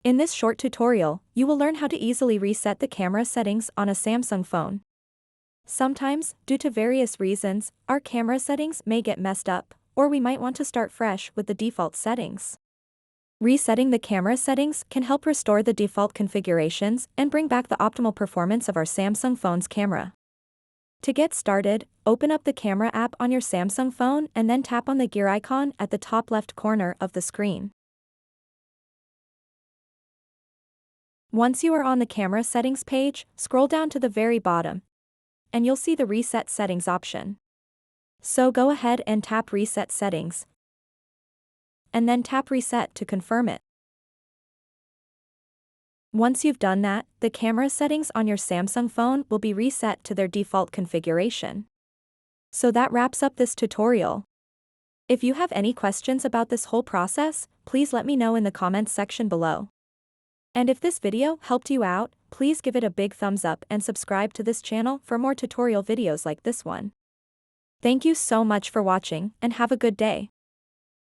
In this short tutorial, you will learn how to easily reset the camera settings on a Samsung phone. Sometimes, due to various reasons, our camera settings may get messed up, or we might want to start fresh with the default settings. Resetting the camera settings can help restore the default configurations and bring back the optimal performance of our Samsung phone's camera. To get started, open up the camera app on your Samsung phone and then tap on the gear icon at the top left corner of the screen. Once you are on the camera settings page, scroll down to the very bottom, and you'll see the Reset Settings option. So go ahead and tap Reset Settings, and then tap Reset to confirm it. Once you've done that, the camera settings on your Samsung phone will be reset to their default configuration. So that wraps up this tutorial. If you have any questions about this whole process, please let me know in the comments section below. And if this video helped you out, please give it a big thumbs up and subscribe to this channel for more tutorial videos like this one. Thank you so much for watching and have a good day.